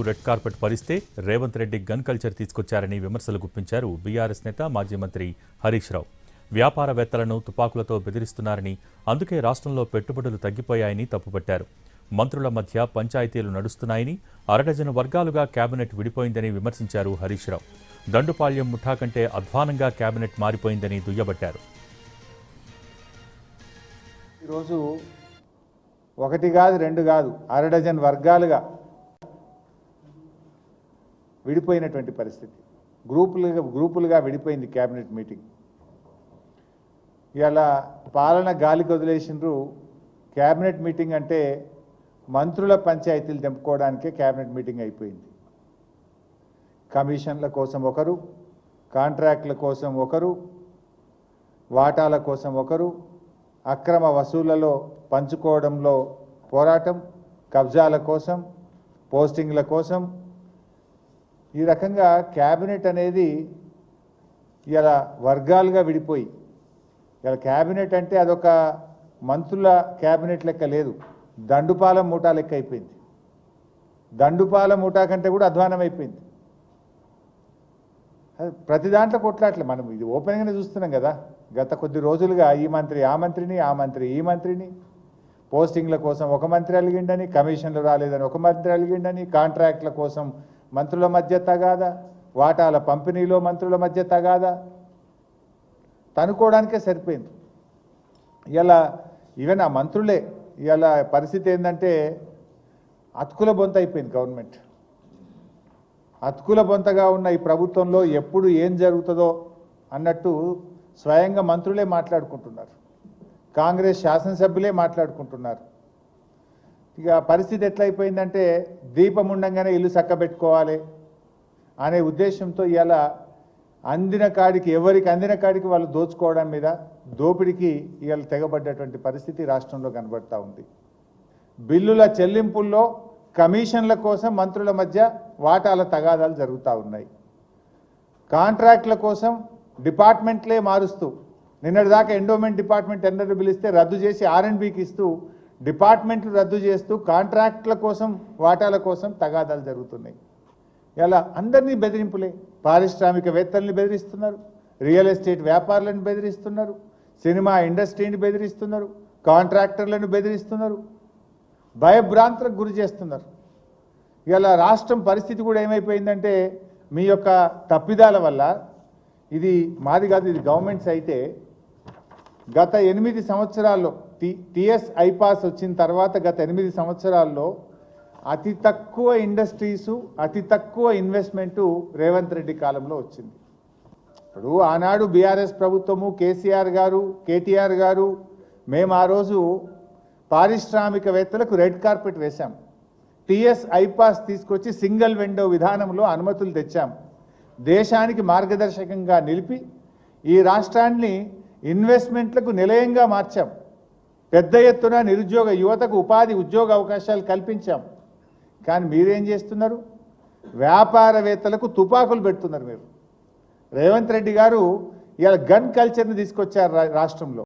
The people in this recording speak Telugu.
రెడ్ కార్పెట్ పరిస్తే రేవంత్ రెడ్డి గన్ కల్చర్ తీసుకొచ్చారని విమర్శలు గుప్పించారు బీఆర్ఎస్ నేత మాజీ మంత్రి హరీష్ రావు. వ్యాపారవేత్తలను తుపాకులతో బెదిరిస్తున్నారని, అందుకే రాష్ట్రంలో పెట్టుబడులు తగ్గిపోయాయని తప్పుపట్టారు. మంత్రుల మధ్య పంచాయతీలు నడుస్తున్నాయని, అరడజను వర్గాలుగా కేబినెట్ విడిపోయిందని విమర్శించారు హరీష్ రావు. దండుపాళ్యం ముఠా కంటే అధ్వానంగా కేబినెట్ మారిపోయిందని దుయ్యబట్టారు. ఈరోజు ఒకటి కాదు రెండు కాదు అరడజన్ వర్గాలుగా విడిపోయినటువంటి పరిస్థితి. గ్రూపులుగా విడిపోయింది కేబినెట్ మీటింగ్. ఇలా పాలన గాలికి వదిలేసినారు. కేబినెట్ మీటింగ్ అంటే మంత్రుల పంచాయతీలు తెంపుకోవడానికే కేబినెట్ మీటింగ్ అయిపోయింది. కమిషన్ల కోసం ఒకరు, కాంట్రాక్టుల కోసం ఒకరు, వాటాల కోసం ఒకరు, అక్రమ వసూళ్లలో పంచుకోవడంలో పోరాటం, కబ్జాల కోసం, పోస్టింగ్ల కోసం, ఈ రకంగా క్యాబినెట్ అనేది ఇలా వర్గాలుగా విడిపోయి, ఇలా క్యాబినెట్ అంటే అదొక మంత్రుల క్యాబినెట్ లెక్క లేదు, దండుపాలెం మూటా లెక్క అయిపోయింది. దండుపాలెం మూటా కంటే కూడా అధ్వానం అయిపోయింది. ప్రతి దాంట్లో కొట్లాట్లే. మనం ఇది ఓపెన్గానే చూస్తున్నాం కదా. గత కొద్ది రోజులుగా ఈ మంత్రి ఆ మంత్రిని, ఆ మంత్రి ఈ మంత్రిని, పోస్టింగ్ల కోసం ఒక మంత్రి అలిగిండని, కమిషన్లు రాలేదని ఒక మంత్రి అలిగిండని, కాంట్రాక్ట్ల కోసం మంత్రుల మధ్య తగాదా, వాటాల పంపిణీలో మంత్రుల మధ్య తగాదా, తనుకోవడానికే సరిపోయింది. ఇలా ఈవెన్ ఆ మంత్రులే ఇలా పరిస్థితి ఏంటంటే అతుకుల బొంత అయిపోయింది గవర్నమెంట్. అతుకుల బొంతగా ఉన్న ఈ ప్రభుత్వంలో ఎప్పుడు ఏం జరుగుతుందో అన్నట్టు స్వయంగా మంత్రులే మాట్లాడుకుంటున్నారు, కాంగ్రెస్ శాసనసభ్యులే మాట్లాడుకుంటున్నారు. ఇక పరిస్థితి ఎట్లయిపోయిందంటే దీపం ఉండంగానే ఇల్లు చక్కబెట్టుకోవాలి అనే ఉద్దేశంతో ఇలా అందిన కాడికి, ఎవరికి అందిన కాడికి వాళ్ళు దోచుకోవడం మీద, దోపిడికి ఇవాళ తెగబడ్డటువంటి పరిస్థితి రాష్ట్రంలో కనబడతా ఉంది. బిల్లుల చెల్లింపుల్లో కమిషన్ల కోసం మంత్రుల మధ్య వాటాల తగాదాలు జరుగుతూ ఉన్నాయి. కాంట్రాక్టుల కోసం డిపార్ట్మెంట్లే మారుస్తూ, నిన్నటిదాకా ఎండోమెంట్ డిపార్ట్మెంట్ టెండర్లు పిలిస్తే రద్దు చేసి R&Bకి ఇస్తూ, డిపార్ట్మెంట్లు రద్దు చేస్తూ కాంట్రాక్టుల కోసం, వాటాల కోసం తగాదాలు జరుగుతున్నాయి. ఇలా అందరినీ బెదిరింపులే. పారిశ్రామికవేత్తల్ని బెదిరిస్తున్నారు, రియల్ ఎస్టేట్ వ్యాపారులను బెదిరిస్తున్నారు, సినిమా ఇండస్ట్రీని బెదిరిస్తున్నారు, కాంట్రాక్టర్లను బెదిరిస్తున్నారు, భయభ్రాంతులకు గురి చేస్తున్నారు. ఇలా రాష్ట్రం పరిస్థితి కూడా ఏమైపోయిందంటే మీ యొక్క తప్పిదాల వల్ల, ఇది మాది కాదు, ఇది గవర్నమెంట్స్ అయితే గత 8 సంవత్సరాల్లో టీఎస్ ఐపాస్ వచ్చిన తర్వాత గత 8 సంవత్సరాల్లో అతి తక్కువ ఇండస్ట్రీసు, అతి తక్కువ ఇన్వెస్ట్మెంటు రేవంత్ రెడ్డి కాలంలో వచ్చింది. ఇప్పుడు ఆనాడు బీఆర్ఎస్ ప్రభుత్వము, కేసీఆర్ గారు, కేటీఆర్ గారు, మేము ఆ రోజు పారిశ్రామికవేత్తలకు రెడ్ కార్పెట్ వేశాం. టీఎస్ ఐపాస్ తీసుకొచ్చి సింగిల్ విండో విధానంలో అనుమతులు తెచ్చాం. దేశానికి మార్గదర్శకంగా నిలిపి ఈ రాష్ట్రాన్ని ఇన్వెస్ట్మెంట్లకు నిలయంగా మార్చాం. పెద్ద ఎత్తున నిరుద్యోగ యువతకు ఉపాధి, ఉద్యోగ అవకాశాలు కల్పించాం. కానీ మీరేం చేస్తున్నారు? వ్యాపారవేత్తలకు తుపాకులు పెడుతున్నారు. మీరు రేవంత్ రెడ్డి గారు ఇలా గన్ కల్చర్ని తీసుకొచ్చారు రాష్ట్రంలో.